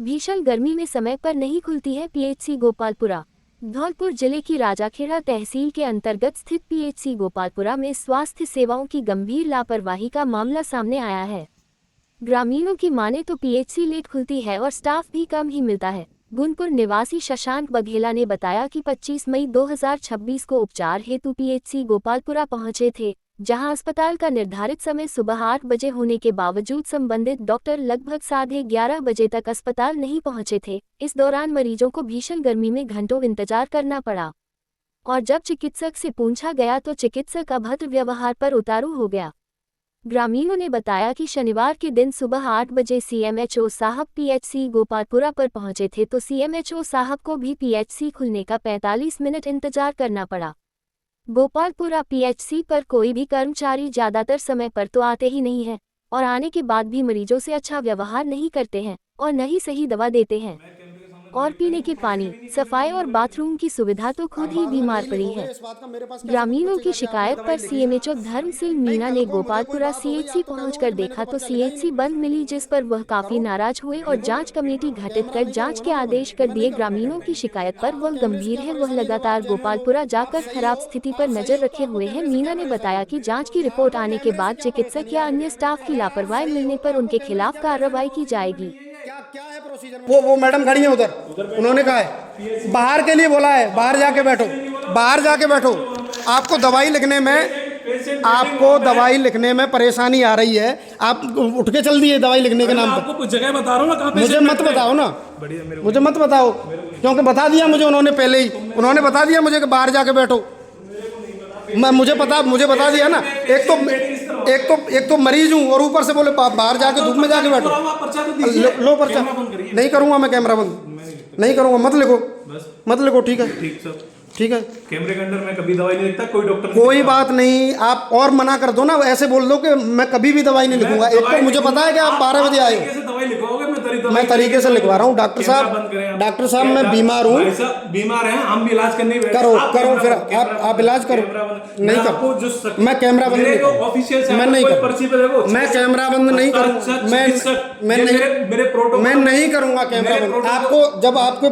भीषण गर्मी में समय पर नहीं खुलती है पीएचसी गोपालपुरा। धौलपुर जिले की राजाखेड़ा तहसील के अंतर्गत स्थित पीएचसी गोपालपुरा में स्वास्थ्य सेवाओं की गंभीर लापरवाही का मामला सामने आया है। ग्रामीणों की माने तो पीएचसी लेट खुलती है और स्टाफ भी कम ही मिलता है। गुनपुर निवासी शशांक बघेला ने बताया कि 25 मई 2026 को उपचार हेतु पीएचसी गोपालपुरा पहुंचे थे, जहां अस्पताल का निर्धारित समय सुबह 8 बजे होने के बावजूद संबंधित डॉक्टर लगभग 11:30 बजे तक अस्पताल नहीं पहुंचे थे। इस दौरान मरीजों को भीषण गर्मी में घंटों इंतजार करना पड़ा और जब चिकित्सक से पूछा गया तो चिकित्सक अभद्र व्यवहार पर उतारू हो गया। ग्रामीणों ने बताया कि शनिवार के दिन सुबह 8 बजे सीएमएचओ साहब पीएचसी गोपालपुरा पर पहुंचे थे तो सीएमएचओ साहब को भी पीएचसी खुलने का 45 मिनट इंतजार करना पड़ा। गोपालपुरा पीएचसी पर कोई भी कर्मचारी ज्यादातर समय पर तो आते ही नहीं है और आने के बाद भी मरीजों से अच्छा व्यवहार नहीं करते हैं और न ही सही दवा देते हैं और पीने के पानी, सफाई और बाथरूम की सुविधा तो खुद ही बीमार पड़ी है। ग्रामीणों की शिकायत पर सीएमएचओ धर्म सिंह मीणा ने गोपालपुरा सीएचसी पहुंचकर देखा तो सीएचसी बंद मिली, जिस पर वह काफी नाराज हुए और जांच कमेटी गठित कर जांच के आदेश कर दिए। ग्रामीणों की शिकायत पर वह गंभीर है, वह लगातार गोपालपुरा जाकर खराब स्थिति पर नजर रखे हुए हैं। मीणा ने बताया कि जाँच की रिपोर्ट आने के बाद चिकित्सक या अन्य स्टाफ की लापरवाही मिलने पर उनके खिलाफ कार्रवाई की जाएगी। क्या है प्रोसीजर? वो मैडम खड़ी है उधर, उन्होंने कहा है बाहर के लिए बोला है, बाहर जाके बैठो, बाहर जाके बैठो। आपको दवाई लिखने में परेशानी आ रही है, आप उठ के चल दिए दवाई लिखने के नाम पर। आपको कुछ जगह बता रहा हूँ ना, कहाँ पे मुझे मत बताओ ना, मुझे मत बताओ, क्योंकि बता दिया मुझे उन्होंने पहले ही, उन्होंने बता दिया मुझे कि बाहर जाके बैठो। मुझे बता दिया ना। एक तो मरीज हूँ और ऊपर से बोले बाहर जाके धूप में जाके बैठो। लो पर्चा नहीं करूंगा मैं, कैमरा बंद नहीं करूंगा, मत लिखो। ठीक है, ठीक है। कैमरे के अंदर मैं कभी दवाई नहीं लिखता, कोई डॉक्टर कोई बात नहीं, आप और मना कर दो ना, ऐसे बोल दो कि मैं कभी भी दवाई नहीं लिखूंगा। एक तो मुझे पता है कि आप 12 बजे आए हो, दवाई लिखवाओगे, मैं तरीके से लिखवा रहा हूँ। डॉक्टर साहब मैं बीमार हूँ, बीमार हैं, हम भी इलाज करने करो फिर आप इलाज करो। नहीं कर, मैं कैमरा बंद नहीं करूँ, मैं नहीं करूँ, मैं कैमरा बंद नहीं करूँ, मैं नहीं करूँगा कैमरा बंद। आपको जब आपको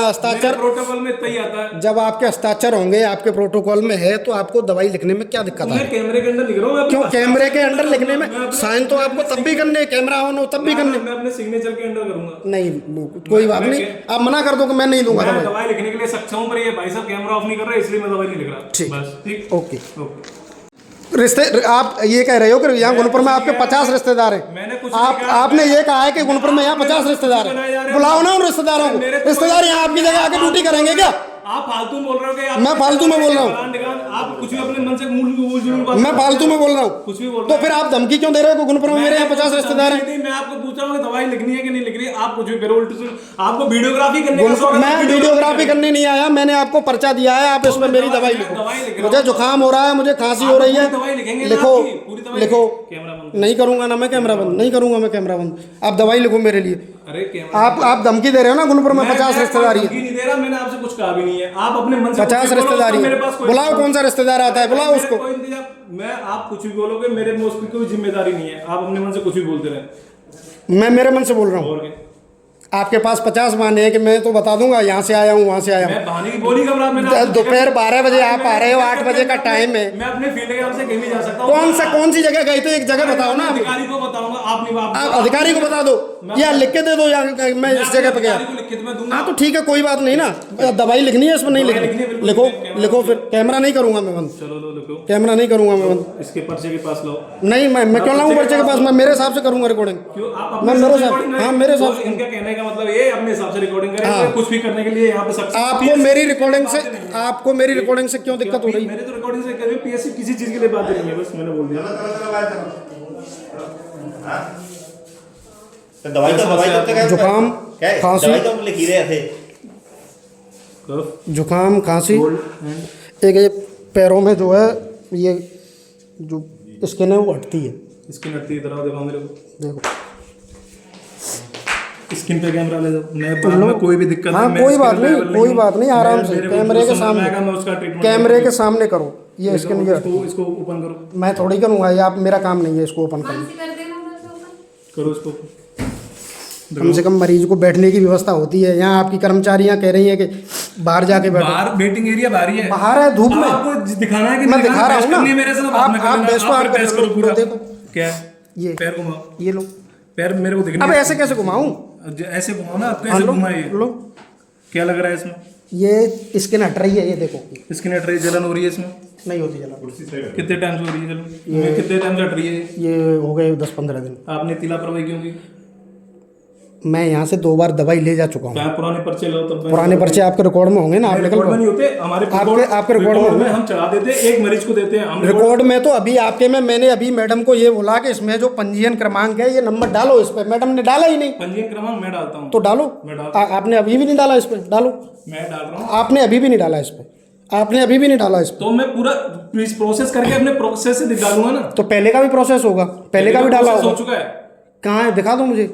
हस्ताक्षर प्रोटोकॉल में तय आता है, जब आपके हस्ताक्षर होंगे, आपके प्रोटोकॉल में है, तो आपको दवाई लिखने में क्या दिक्कत है? कैमरे के अंदर लिख रहा हूँ। क्यों कैमरे के अंदर लिखने में? साइन तो आपको तब भी करने, कैमरा ऑन हो तब भी करने। मैं अपने सिग्नेचर के अंदर करूंगा। नहीं, कोई बात नहीं, आप मना कर दो कि मैं नहीं लूंगा दवाई लिखने के लिए सक्षम हूं, पर ये भाई साहब कैमरा ऑफ नहीं कर रहे, इसलिए मैं दवाई नहीं लिख रहा। ठीक, बस ठीक, ओके। रिश्ते आप ये कह रहे हो कि यहाँ गुनपुर में आपके 50 रिश्तेदार हैं। आपने ये कहा है कि गुनपुर में यहाँ 50 रिश्तेदार हैं। बुलाओ ना उन रिश्तेदारों को। रिश्तेदार यहाँ आपकी जगह आके ड्यूटी करेंगे क्या? आप फालतू बोल रहे हो? मैं फालतू में बोल रहा हूँ? आप कुछ भी अपने मन से मैं फालतू में बोल रहा हूँ? कुछ भी बोल तो फिर आप धमकी क्यों दे रहे हो? गुनपुर में मेरे यहाँ 50 रिश्तेदार हैं। मैं आपको पूछ रहा हूँ दवाई लिखनी है कि नहीं लिख रही, आप कुछ भी करो। उल्टी आपको वीडियोग्राफी करने का, मैं वीडियोग्राफी करने नहीं आया, मैंने आपको पर्चा दिया है, आप इसमें मेरी दवाई लिखो। मुझे जुकाम हो रहा है, मुझे खांसी हो रही है, लिखो। नहीं करूंगा ना मैं कैमरा बंद, नहीं करूंगा मैं कैमरा बंद। आप दवाई लिखो मेरे लिए। आप धमकी दे रहे हो ना? गुनपुर में 50 रिश्तेदारी है। नहीं दे रहा, मैंने आपसे कुछ कहा भी नहीं है। आप अपने मन से 50 रिश्तेदारी है, बुलाओ कौन सा रिश्तेदार आता है, बुलाओ उसको। मैं आप कुछ भी बोलोगे, मेरे में उसकी कोई जिम्मेदारी नहीं है। आप अपने मन से कुछ भी बोलते रहे। मैं मेरे मन से बोल रहा हूँ। आपके पास 50 बहाने हैं कि मैं तो बता दूंगा यहाँ से आया हूँ, वहाँ से आया हूँ। दोपहर 12 बजे आप आ रहे हो, 8 बजे का टाइम है। मैं अपने फील्ड के से कहीं भी जा सकता हूँ। कौन सी जगह गए थे? एक जगह बताओ ना। अधिकारी को बताऊंगा, आप अधिकारी को बता दो या लिख के दे दो, या मैं इस जगह पे गया। हाँ तो ठीक है, कोई बात नहीं ना। दवाई लिखनी है, इसमें नहीं लिखनी, लिखो फिर। कैमरा नहीं करूंगा मैं बंद, कैमरा नहीं करूंगा मैं बंद। इसके पर्चे के पास लो। नहीं, मैं क्यों लाऊं पर्चे के पास? मैं मेरे हिसाब से करूंगा रिकॉर्डिंग। मैं मेरे हिसाब, हाँ मेरे हिसाब से। इनका कहने का मतलब ये अपने हिसाब से रिकॉर्डिंग करेंगे, कुछ भी करने के लिए यहाँ पे सक्षम। आपको मेरी रिकॉर्डिंग से क्यों दिक्कत हो रही है? मेरे तो रिकॉर्डिंग से कभी पीएससी किसी चीज के लिए बात नहीं है, बस मैंने बोल दिया। जुकाम खांसी, जुकाम खांसी, एक ये पैरों में जो है, ये जो स्किन है वो हटती है। स्किन हटती है, इधर देखो मेरे को, देखो स्किन पे कैमरा ले जाओ। मैं कोई भी दिक्कत हाँ, कोई बात नहीं, आराम से कैमरे के सामने, कैमरे के सामने करो। ये स्किन, इसको ओपन करो। मैं थोड़ी करूँगा, ये आप, मेरा काम नहीं है इसको ओपन करना। करो इसको। कम से कम मरीज को बैठने की व्यवस्था होती है। यहाँ आपकी कर्मचारियां कह रही हैं कि बाहर जाके बैठो। बाहर वेटिंग एरिया बाहर ही है, बाहर है धूप में। आपको दिखाना है कि मैं दिखा रहा हूँ ना, मेरे से आप बेस को आप करो पूरा। देखो क्या है? ये पैर घुमाओ, ये लो। पैर मेरे को दिखने। अब ऐसे कैसे घुमाऊं? ऐसे घुमाओ ना, आप कैसे घुमाइए? लो, क्या लग रहा है इसमें? ये स्किन हट रही है, ये देखो। स्किन हट रही है, जलन हो रही है इसमें? नहीं होती जलन। कितने टाइम से हो रही है जलन? कितने टाइम से हट रही है? ये हो गए 10-15 दिन। आपने इतनी लापरवाही क्यों की? मैं यहाँ से 2 बार दवाई ले जा चुका हूँ। क्या पुराने पर्चे लो? तब पुराने पर्चे आपके रिकॉर्ड में होंगे ना, आप रिकॉर्ड में नहीं होते हमारे, आपके रिकॉर्ड में हम चढ़ा देते, एक मरीज को देते हैं हम रिकॉर्ड में। तो अभी आपके में मैंने अभी मैडम को ये बोला कि इसमें जो पंजीयन क्रमांक है ये नंबर डालो इस पे, मैडम ने डाला ही नहीं। पंजीयन क्रमांक मैं डालता हूँ तो डालो। आपने अभी भी नहीं डाला इस पे, डालो। मैं डाल रहा हूँ। आपने अभी भी नहीं डाला इस पे, आपने अभी भी नहीं डाला इस पे। तो मैं पूरा प्रोसेस करके अपने प्रोसेस से डालूंगा ना। तो पहले का भी प्रोसेस होगा, पहले का भी डाला होगा। हो चुका है। कहाँ है, दिखा दो मुझे।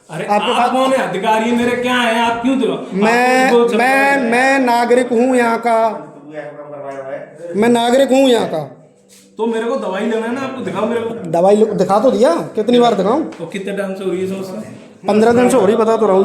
अरे आप कौन है? अधिकारी मेरे क्या है? आप क्यों दो? मैं नागरिक हूँ यहाँ का, मैं नागरिक हूँ यहाँ का। तो मेरे को दवाई लेना है ना, आपको दिखाओ मेरे को। दवाई दिखा तो दिया, कितनी बार दिखाऊं? तो कितने टाइम से हो रही है समस्या? 15 दिन से हो रही, बता तो रहा हूँ।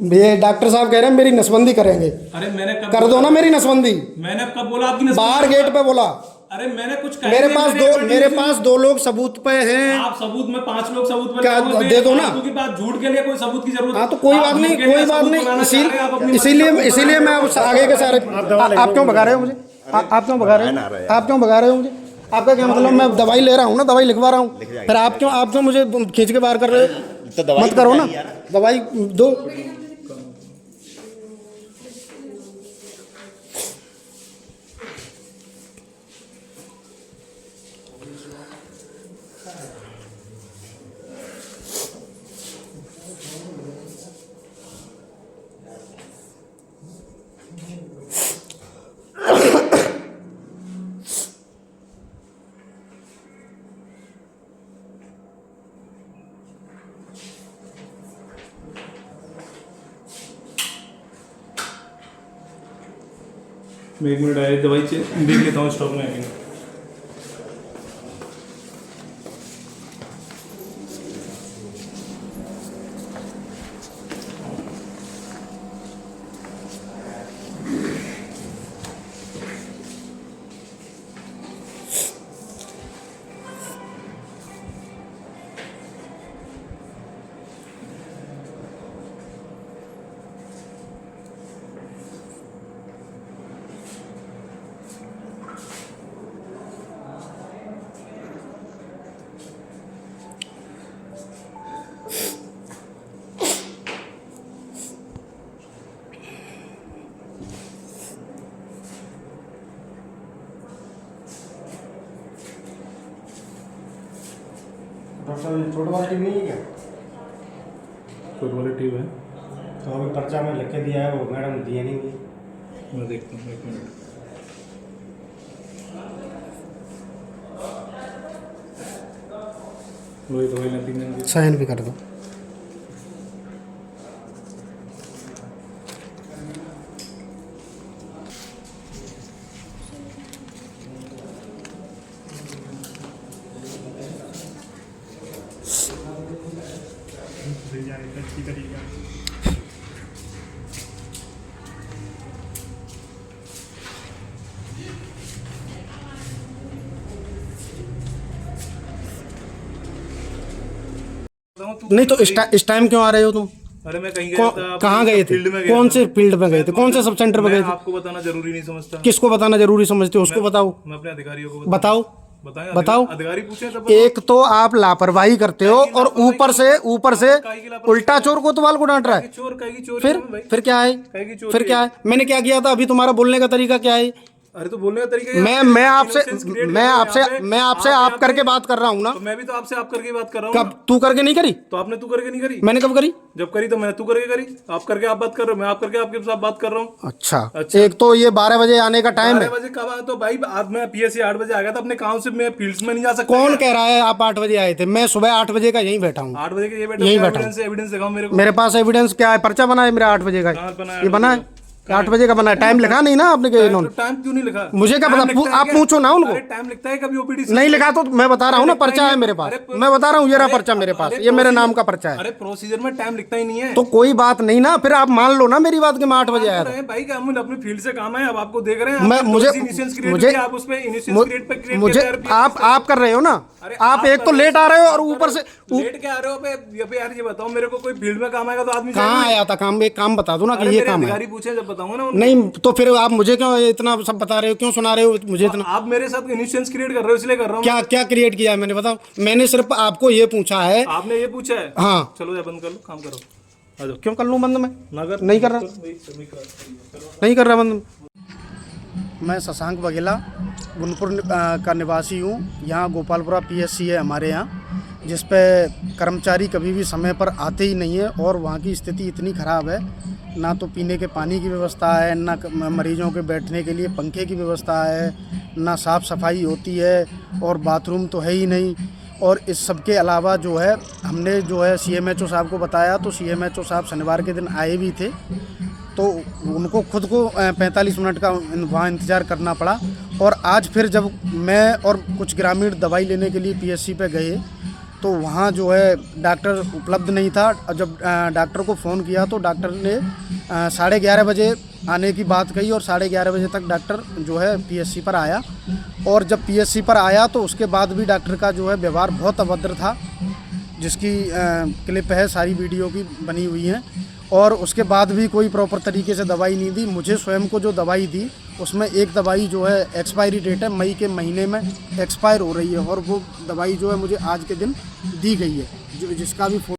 ये डॉक्टर साहब कह रहे हैं मेरी नसबंदी करेंगे। अरे मैंने कब कर दो ना मेरी नसबंदी। मैंने कब बोला आपकी नसबंदी? बाहर गेट पे बोला। अरे मैंने कुछ मेरे पास 2 लोग सबूत पे हैं। आप सबूत में 5 लोग सबूत पे क्या दे दो ना। की बात झूठ के लिए कोई सबूत की जरूरत? हाँ तो कोई बात नहीं, कोई बात नहीं। इसीलिए मैं आगे के सारे। आप क्यों भगा रहे हो मुझे? आप क्यों भगा रहे हो? आप क्यों भगा रहे हो मुझे? आपका क्या मतलब? मैं दवाई ले रहा हूँ ना, दवाई लिखवा रहा हूँ, फिर आप क्यों मुझे खींच के बाहर कर रहे हो? मत करो ना, दवाई दो। मैं 1 मिनट आया, दवाई देख लेता हूँ स्टॉक में है कि नहीं। छोटा वाला टीम नहीं है क्या? छोटी वाली ट्यूब है तो अभी पर्चा में लिख के दिया है, वो मैडम ने दिया नहीं मुझे। मैं देखता हूँ 1 मिनट। वही दवाई लेती नहीं। साइन भी कर दो। नहीं तो इस टाइम क्यों आ रहे हो तुम? अरे मैं कहीं गया था। कहाँ गए थे? फील्ड में गया कौन से फील्ड में गए थे? कौन से सब सेंटर में गए थे? आपको बताना जरूरी नहीं समझता। किसको बताना जरूरी समझते हो? उसको बताओ। मैं अपने अधिकारियों को बताओ। बताओ। अधिकारी पूछे तब। एक तो आप लापरवाही करते हो और ऊपर से उल्टा चोर कोतवाल को डांट रहा है। चोर कहेगी चोर। फिर क्या है? फिर क्या है? मैंने क्या किया था? अभी तुम्हारा बोलने का तरीका क्या है? अरे तो बोलने का तरीका मैं आपसे आप करके बात कर रहा हूँ ना। तो मैं भी तो आपसे आप करके बात कर रहा हूँ। कब तू करके नहीं करी? तो आपने तू करके नहीं करी? मैंने कब करी? जब करी तो मैंने तू करके करी। आप करके आप बात कर रहे हो, मैं आप करके आपके साथ बात कर रहा हूँ। अच्छा। एक तो ये 12 बजे आने का टाइम है। 12 बजे कब आया? तो भाई आज मैं पीएससी 8 बजे आ गया था अपने काम से। मैं फील्ड्स में नहीं जा सकता। कौन कह रहा है आप 8 बजे आए थे? मैं सुबह 8 बजे का यहीं बैठा हूँ। 8 बजे के यहीं बैठा हूँ। एविडेंस दिखाओ मेरे को। मेरे पास एविडेंस क्या है? पर्चा बना है मेरा 8 बजे का। ये बना है 8 बजे का बना है, टाइम लिखा नहीं ना आपने के इन्होंने। टाइम क्यों नहीं लिखा? मुझे क्या पता, आप पूछो ना उनको। टाइम लिखता है कभी ओपीडी नहीं लिखा तो मैं बता रहा हूँ ना, पर्चा है मेरे पास, मैं बता रहा हूँ ये रहा पर्चा मेरे पास, ये मेरे नाम का पर्चा है। अरे प्रोसीजर में टाइम लिखता ही नहीं है तो कोई बात नहीं ना, फिर आप मान लो ना मेरी बात कि मैं 8 बजे आया था। भाई का हम अपनी फील्ड से काम है, अब आपको देख रहे हैं। मैं मुझे आप उस पे मुझे आप कर रहे हो ना, आप एक तो लेट आ रहे हो और ऊपर से लेट के आ रहे हो। यार ये बताओ मेरे को, कोई फील्ड में काम आएगा तो आदमी कहाँ आया था काम? एक काम बता दो ना कि ये काम है। पूछे जब बताऊंगा ना। नहीं तो फिर आप मुझे क्यों इतना सब बता रहे हो, क्यों सुना रहे हो मुझे इतना? आप मेरे साथ इन्यूसेंस क्रिएट कर रहे हो, इसलिए कर रहा हूँ। क्या क्या क्रिएट किया है मैंने, बताओ? मैंने सिर्फ आपको ये पूछा है। आपने ये पूछा है? हाँ। चलो या बंद कर लो, काम करो। आ जाओ। क्यों कर लूँ बंद? मैं नहीं कर रहा, नहीं कर रहा बंद। मैं शशांक बघेला गुनपुर का निवासी हूँ। यहाँ गोपालपुरा PSC है हमारे यहाँ, जिस पे कर्मचारी कभी भी समय पर आते ही नहीं है और वहाँ की स्थिति इतनी ख़राब है, ना तो पीने के पानी की व्यवस्था है, ना मरीजों के बैठने के लिए पंखे की व्यवस्था है, ना साफ़ सफाई होती है और बाथरूम तो है ही नहीं। और इस सब के अलावा जो है हमने जो है CMHO साहब को बताया, तो CMHO साहब शनिवार के दिन आए भी थे, तो उनको खुद को 45 मिनट का वहाँ इंतज़ार करना पड़ा। और आज फिर जब मैं और कुछ ग्रामीण दवाई लेने के लिए PSC पे गए तो वहाँ जो है डॉक्टर उपलब्ध नहीं था। और जब डॉक्टर को फ़ोन किया तो डॉक्टर ने 11:30 बजे आने की बात कही और 11:30 बजे तक डॉक्टर जो है PSC पर आया। और जब PSC पर आया तो उसके बाद भी डॉक्टर का जो है व्यवहार बहुत अभद्र था, जिसकी क्लिप है, सारी वीडियो की बनी हुई है। और उसके बाद भी कोई प्रॉपर तरीके से दवाई नहीं दी। मुझे स्वयं को जो दवाई दी उसमें एक दवाई जो है एक्सपायरी डेट है, मई के महीने में एक्सपायर हो रही है, और वो दवाई जो है मुझे आज के दिन दी गई है, जिसका भी